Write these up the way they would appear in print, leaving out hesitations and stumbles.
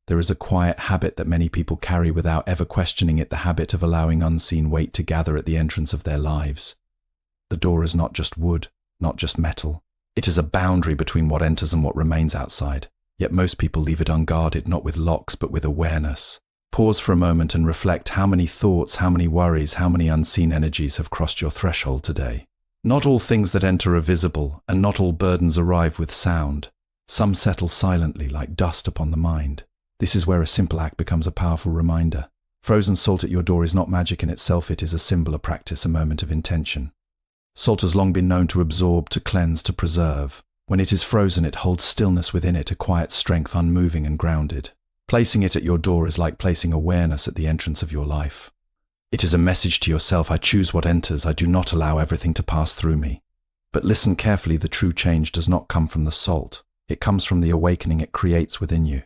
There is a quiet habit that many people carry without ever questioning it, the habit of allowing unseen weight to gather at the entrance of their lives. The door is not just wood, not just metal. It is a boundary between what enters and what remains outside. Yet most people leave it unguarded, not with locks, but with awareness. Pause for a moment and reflect how many thoughts, how many worries, how many unseen energies have crossed your threshold today. Not all things that enter are visible, and not all burdens arrive with sound. Some settle silently like dust upon the mind. This is where a simple act becomes a powerful reminder. Frozen salt at your door is not magic in itself, it is a symbol, a practice, a moment of intention. Salt has long been known to absorb, to cleanse, to preserve. When it is frozen, it holds stillness within it, a quiet strength, unmoving and grounded. Placing it at your door is like placing awareness at the entrance of your life. It is a message to yourself: I choose what enters, I do not allow everything to pass through me. But listen carefully, the true change does not come from the salt. It comes from the awakening it creates within you.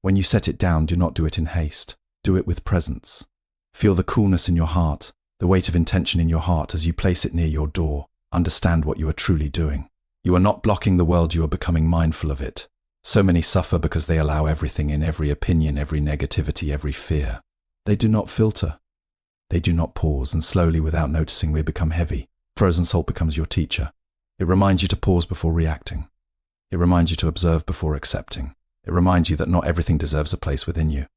When you set it down, do not do it in haste. Do it with presence. Feel the coolness in your heart, the weight of intention in your heart as you place it near your door. Understand what you are truly doing. You are not blocking the world, you are becoming mindful of it. So many suffer because they allow everything in, every opinion, every negativity, every fear. They do not filter. They do not pause, and slowly, without noticing, we become heavy. Frozen salt becomes your teacher. It reminds you to pause before reacting. It reminds you to observe before accepting. It reminds you that not everything deserves a place within you.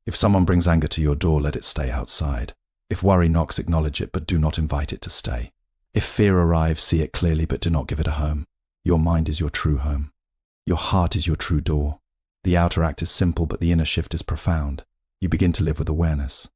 If someone brings anger to your door, let it stay outside. If worry knocks, acknowledge it, but do not invite it to stay. If fear arrives, see it clearly, but do not give it a home. Your mind is your true home. Your heart is your true door. The outer act is simple, but the inner shift is profound. You begin to live with awareness.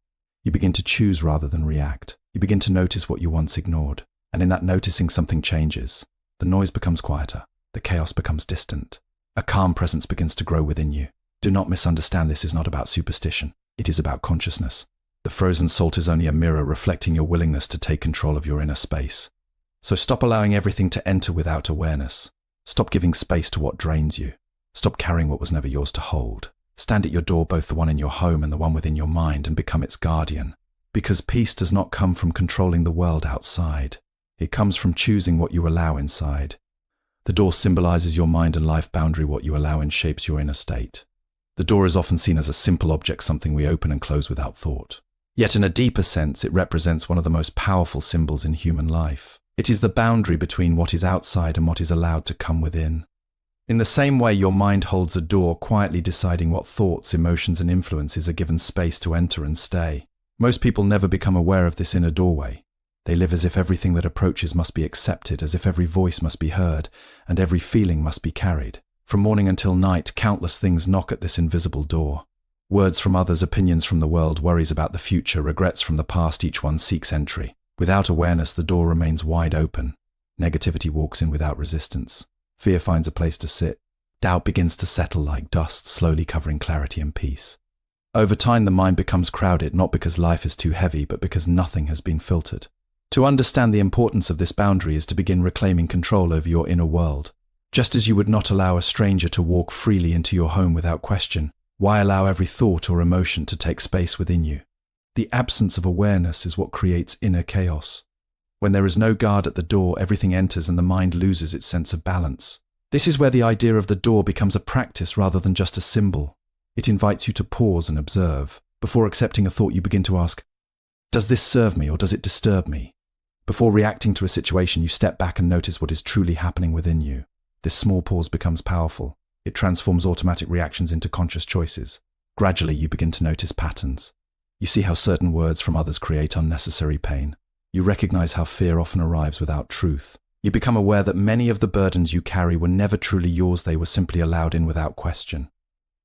You begin to choose rather than react. You begin to notice what you once ignored. And in that noticing, something changes. The noise becomes quieter. The chaos becomes distant. A calm presence begins to grow within you. Do not misunderstand, this is not about superstition. It is about consciousness. The frozen salt is only a mirror reflecting your willingness to take control of your inner space. So stop allowing everything to enter without awareness. Stop giving space to what drains you. Stop carrying what was never yours to hold. Stand at your door, both the one in your home and the one within your mind, and become its guardian. Because peace does not come from controlling the world outside. It comes from choosing what you allow inside. The door symbolizes your mind and life boundary. What you allow in shapes your inner state. The door is often seen as a simple object, something we open and close without thought. Yet in a deeper sense, it represents one of the most powerful symbols in human life. It is the boundary between what is outside and what is allowed to come within. In the same way, your mind holds a door, quietly deciding what thoughts, emotions, and influences are given space to enter and stay. Most people never become aware of this inner doorway. They live as if everything that approaches must be accepted, as if every voice must be heard, and every feeling must be carried. From morning until night, countless things knock at this invisible door. Words from others, opinions from the world, worries about the future, regrets from the past, each one seeks entry. Without awareness, the door remains wide open. Negativity walks in without resistance. Fear finds a place to sit. Doubt begins to settle like dust, slowly covering clarity and peace. Over time, the mind becomes crowded, not because life is too heavy, but because nothing has been filtered. To understand the importance of this boundary is to begin reclaiming control over your inner world. Just as you would not allow a stranger to walk freely into your home without question, why allow every thought or emotion to take space within you? The absence of awareness is what creates inner chaos. When there is no guard at the door, everything enters and the mind loses its sense of balance. This is where the idea of the door becomes a practice rather than just a symbol. It invites you to pause and observe. Before accepting a thought, you begin to ask, does this serve me or does it disturb me? Before reacting to a situation, you step back and notice what is truly happening within you. This small pause becomes powerful. It transforms automatic reactions into conscious choices. Gradually, you begin to notice patterns. You see how certain words from others create unnecessary pain. You recognize how fear often arrives without truth. You become aware that many of the burdens you carry were never truly yours, they were simply allowed in without question.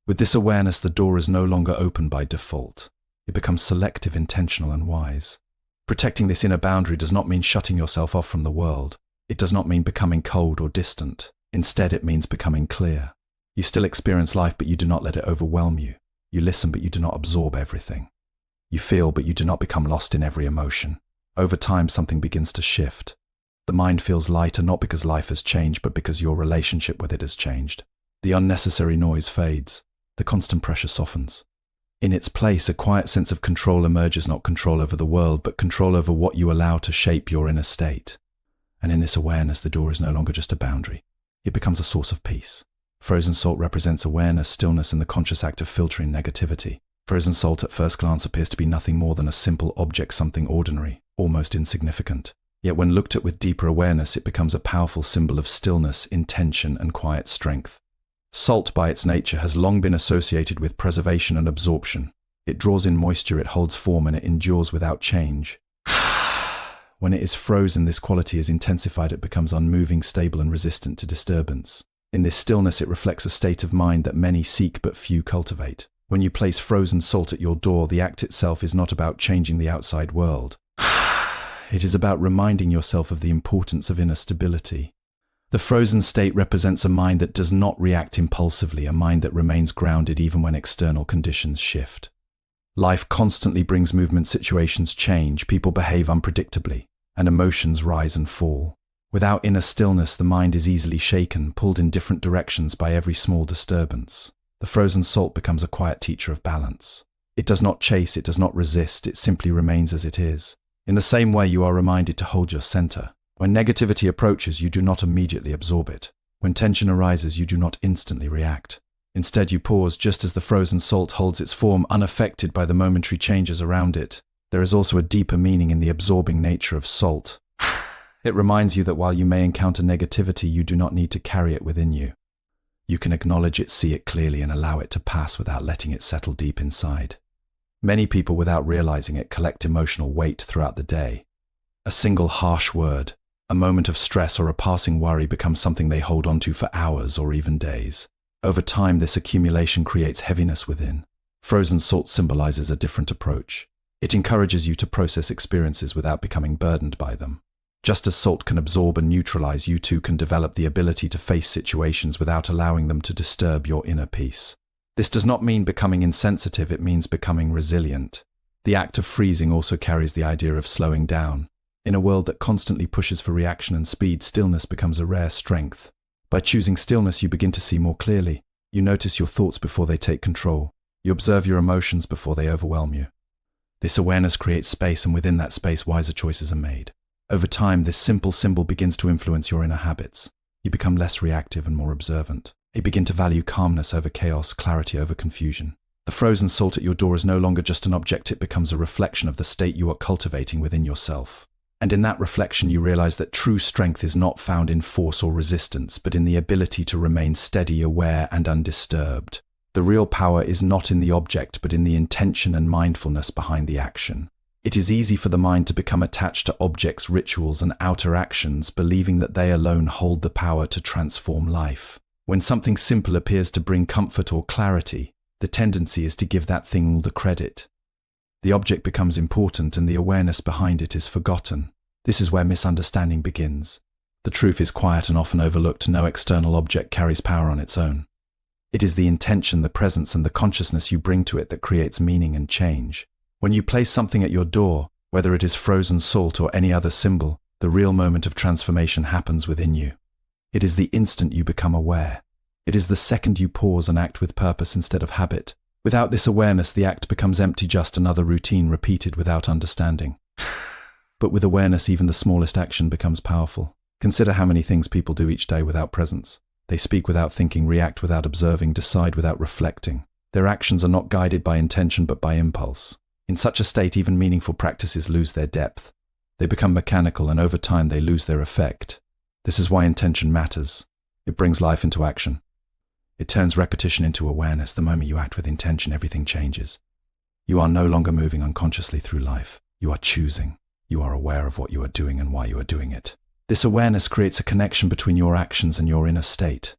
With this awareness, the door is no longer open by default. It becomes selective, intentional, and wise. Protecting this inner boundary does not mean shutting yourself off from the world. It does not mean becoming cold or distant. Instead, it means becoming clear. You still experience life, but you do not let it overwhelm you. You listen, but you do not absorb everything. You feel, but you do not become lost in every emotion. Over time, something begins to shift. The mind feels lighter, not because life has changed, but because your relationship with it has changed. The unnecessary noise fades. The constant pressure softens. In its place, a quiet sense of control emerges, not control over the world, but control over what you allow to shape your inner state. And in this awareness, the door is no longer just a boundary. It becomes a source of peace. Frozen salt represents awareness, stillness, and the conscious act of filtering negativity. Frozen salt at first glance appears to be nothing more than a simple object, something ordinary, almost insignificant. Yet when looked at with deeper awareness, it becomes a powerful symbol of stillness, intention, and quiet strength. Salt, by its nature, has long been associated with preservation and absorption. It draws in moisture, it holds form, and it endures without change. When it is frozen, this quality is intensified. It becomes unmoving, stable, and resistant to disturbance. In this stillness, it reflects a state of mind that many seek but few cultivate. When you place frozen salt at your door, the act itself is not about changing the outside world. It is about reminding yourself of the importance of inner stability. The frozen state represents a mind that does not react impulsively, a mind that remains grounded even when external conditions shift. Life constantly brings movement, situations change, people behave unpredictably, and emotions rise and fall. Without inner stillness, the mind is easily shaken, pulled in different directions by every small disturbance. The frozen salt becomes a quiet teacher of balance. It does not chase, it does not resist, it simply remains as it is. In the same way, you are reminded to hold your center. When negativity approaches, you do not immediately absorb it. When tension arises, you do not instantly react. Instead, you pause just as the frozen salt holds its form, unaffected by the momentary changes around it. There is also a deeper meaning in the absorbing nature of salt. It reminds you that while you may encounter negativity, you do not need to carry it within you. You can acknowledge it, see it clearly, and allow it to pass without letting it settle deep inside. Many people, without realizing it, collect emotional weight throughout the day. A single harsh word, a moment of stress, or a passing worry becomes something they hold onto for hours or even days. Over time, this accumulation creates heaviness within. Frozen salt symbolizes a different approach. It encourages you to process experiences without becoming burdened by them. Just as salt can absorb and neutralize, you too can develop the ability to face situations without allowing them to disturb your inner peace. This does not mean becoming insensitive, it means becoming resilient. The act of freezing also carries the idea of slowing down. In a world that constantly pushes for reaction and speed, stillness becomes a rare strength. By choosing stillness, you begin to see more clearly. You notice your thoughts before they take control. You observe your emotions before they overwhelm you. This awareness creates space, and within that space, wiser choices are made. Over time, this simple symbol begins to influence your inner habits. You become less reactive and more observant. You begin to value calmness over chaos, clarity over confusion. The frozen salt at your door is no longer just an object, it becomes a reflection of the state you are cultivating within yourself. And in that reflection, you realize that true strength is not found in force or resistance, but in the ability to remain steady, aware, and undisturbed. The real power is not in the object, but in the intention and mindfulness behind the action. It is easy for the mind to become attached to objects, rituals, and outer actions, believing that they alone hold the power to transform life. When something simple appears to bring comfort or clarity, the tendency is to give that thing all the credit. The object becomes important and the awareness behind it is forgotten. This is where misunderstanding begins. The truth is quiet and often overlooked. No external object carries power on its own. It is the intention, the presence, and the consciousness you bring to it that creates meaning and change. When you place something at your door, whether it is frozen salt or any other symbol, the real moment of transformation happens within you. It is the instant you become aware. It is the second you pause and act with purpose instead of habit. Without this awareness, the act becomes empty, just another routine repeated without understanding. But with awareness, even the smallest action becomes powerful. Consider how many things people do each day without presence. They speak without thinking, react without observing, decide without reflecting. Their actions are not guided by intention but by impulse. In such a state, even meaningful practices lose their depth. They become mechanical, and over time they lose their effect. This is why intention matters. It brings life into action. It turns repetition into awareness. The moment you act with intention, everything changes. You are no longer moving unconsciously through life. You are choosing. You are aware of what you are doing and why you are doing it. This awareness creates a connection between your actions and your inner state.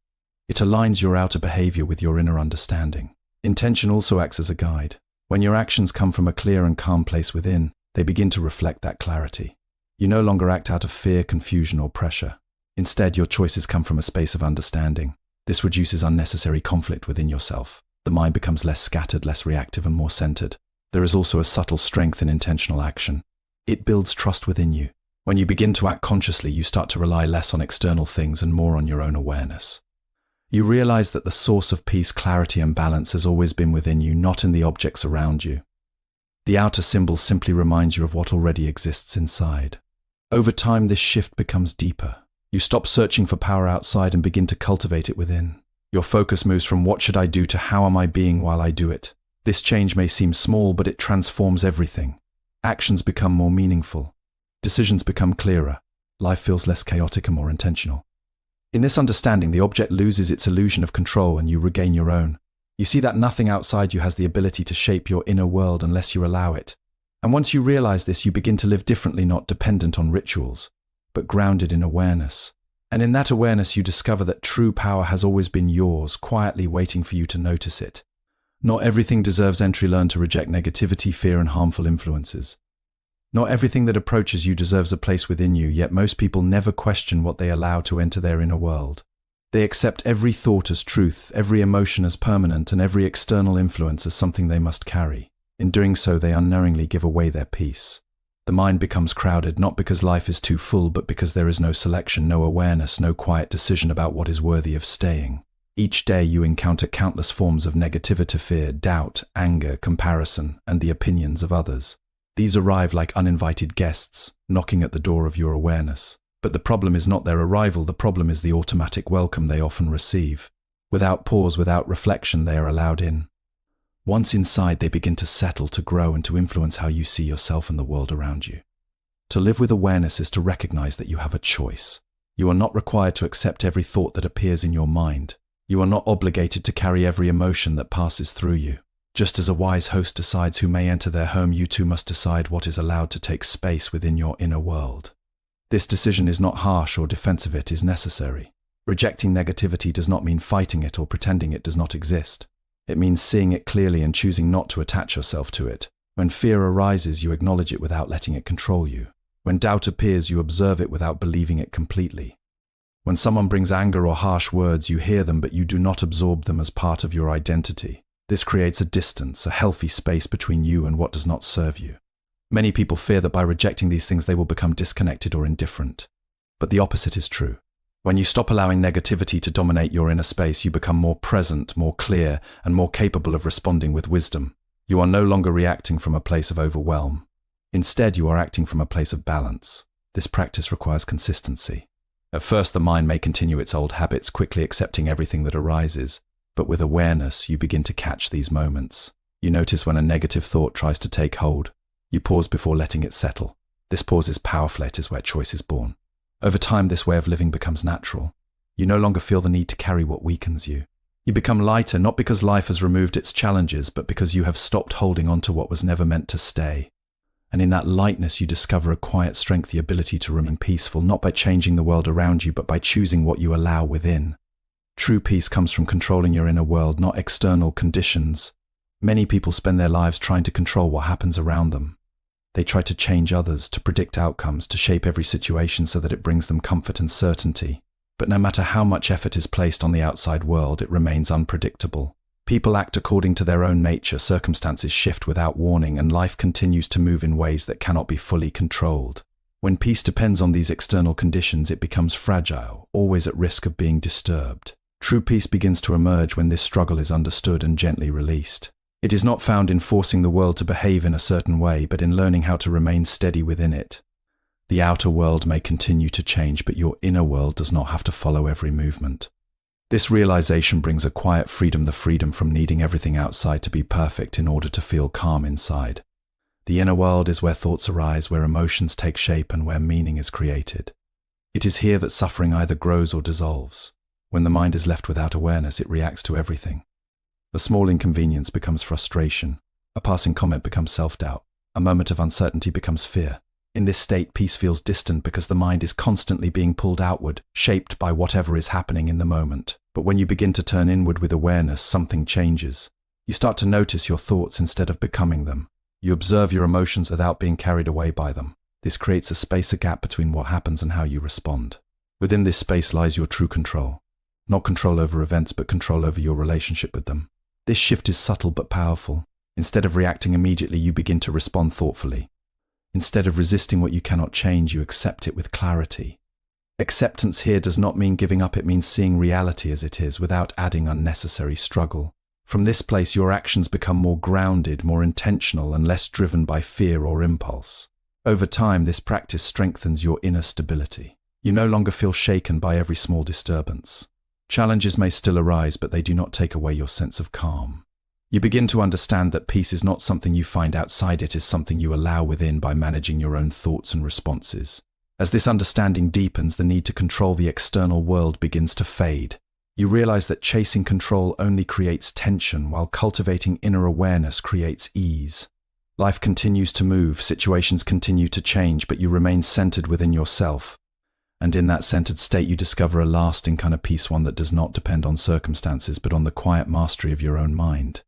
It aligns your outer behavior with your inner understanding. Intention also acts as a guide. When your actions come from a clear and calm place within, they begin to reflect that clarity. You no longer act out of fear, confusion, or pressure. Instead, your choices come from a space of understanding. This reduces unnecessary conflict within yourself. The mind becomes less scattered, less reactive, and more centered. There is also a subtle strength in intentional action. It builds trust within you. When you begin to act consciously, you start to rely less on external things and more on your own awareness. You realize that the source of peace, clarity, and balance has always been within you, not in the objects around you. The outer symbol simply reminds you of what already exists inside. Over time, this shift becomes deeper. You stop searching for power outside and begin to cultivate it within. Your focus moves from what should I do to how am I being while I do it. This change may seem small, but it transforms everything. Actions become more meaningful. Decisions become clearer. Life feels less chaotic and more intentional. In this understanding, the object loses its illusion of control and you regain your own. You see that nothing outside you has the ability to shape your inner world unless you allow it. And once you realize this, you begin to live differently, not dependent on rituals, but grounded in awareness. And in that awareness, you discover that true power has always been yours, quietly waiting for you to notice it. Not everything deserves entry. Learn to reject negativity, fear, and harmful influences. Not everything that approaches you deserves a place within you, yet most people never question what they allow to enter their inner world. They accept every thought as truth, every emotion as permanent, and every external influence as something they must carry. In doing so, they unknowingly give away their peace. The mind becomes crowded, not because life is too full, but because there is no selection, no awareness, no quiet decision about what is worthy of staying. Each day you encounter countless forms of negativity, fear, doubt, anger, comparison, and the opinions of others. These arrive like uninvited guests, knocking at the door of your awareness. But the problem is not their arrival, the problem is the automatic welcome they often receive. Without pause, without reflection, they are allowed in. Once inside, they begin to settle, to grow, and to influence how you see yourself and the world around you. To live with awareness is to recognize that you have a choice. You are not required to accept every thought that appears in your mind. You are not obligated to carry every emotion that passes through you. Just as a wise host decides who may enter their home, you too must decide what is allowed to take space within your inner world. This decision is not harsh or defensive, it is necessary. Rejecting negativity does not mean fighting it or pretending it does not exist. It means seeing it clearly and choosing not to attach yourself to it. When fear arises, you acknowledge it without letting it control you. When doubt appears, you observe it without believing it completely. When someone brings anger or harsh words, you hear them, but you do not absorb them as part of your identity. This creates a distance, a healthy space between you and what does not serve you. Many people fear that by rejecting these things they will become disconnected or indifferent. But the opposite is true. When you stop allowing negativity to dominate your inner space, you become more present, more clear, and more capable of responding with wisdom. You are no longer reacting from a place of overwhelm. Instead, you are acting from a place of balance. This practice requires consistency. At first, the mind may continue its old habits, quickly accepting everything that arises. But with awareness, you begin to catch these moments. You notice when a negative thought tries to take hold. You pause before letting it settle. This pause is powerful. It is where choice is born. Over time, this way of living becomes natural. You no longer feel the need to carry what weakens you. You become lighter, not because life has removed its challenges, but because you have stopped holding on to what was never meant to stay. And in that lightness, you discover a quiet strength, the ability to remain peaceful, not by changing the world around you, but by choosing what you allow within. True peace comes from controlling your inner world, not external conditions. Many people spend their lives trying to control what happens around them. They try to change others, to predict outcomes, to shape every situation so that it brings them comfort and certainty. But no matter how much effort is placed on the outside world, it remains unpredictable. People act according to their own nature, circumstances shift without warning, and life continues to move in ways that cannot be fully controlled. When peace depends on these external conditions, it becomes fragile, always at risk of being disturbed. True peace begins to emerge when this struggle is understood and gently released. It is not found in forcing the world to behave in a certain way, but in learning how to remain steady within it. The outer world may continue to change, but your inner world does not have to follow every movement. This realization brings a quiet freedom, the freedom from needing everything outside to be perfect in order to feel calm inside. The inner world is where thoughts arise, where emotions take shape, and where meaning is created. It is here that suffering either grows or dissolves. When the mind is left without awareness, it reacts to everything. A small inconvenience becomes frustration. A passing comment becomes self-doubt. A moment of uncertainty becomes fear. In this state, peace feels distant because the mind is constantly being pulled outward, shaped by whatever is happening in the moment. But when you begin to turn inward with awareness, something changes. You start to notice your thoughts instead of becoming them. You observe your emotions without being carried away by them. This creates a space, a gap between what happens and how you respond. Within this space lies your true control. Not control over events, but control over your relationship with them. This shift is subtle but powerful. Instead of reacting immediately, you begin to respond thoughtfully. Instead of resisting what you cannot change, you accept it with clarity. Acceptance here does not mean giving up, it means seeing reality as it is without adding unnecessary struggle. From this place, your actions become more grounded, more intentional, and less driven by fear or impulse. Over time, this practice strengthens your inner stability. You no longer feel shaken by every small disturbance. Challenges may still arise, but they do not take away your sense of calm. You begin to understand that peace is not something you find outside, it is something you allow within by managing your own thoughts and responses. As this understanding deepens, the need to control the external world begins to fade. You realize that chasing control only creates tension, while cultivating inner awareness creates ease. Life continues to move, situations continue to change, but you remain centered within yourself. And in that centered state, you discover a lasting kind of peace, one that does not depend on circumstances, but on the quiet mastery of your own mind.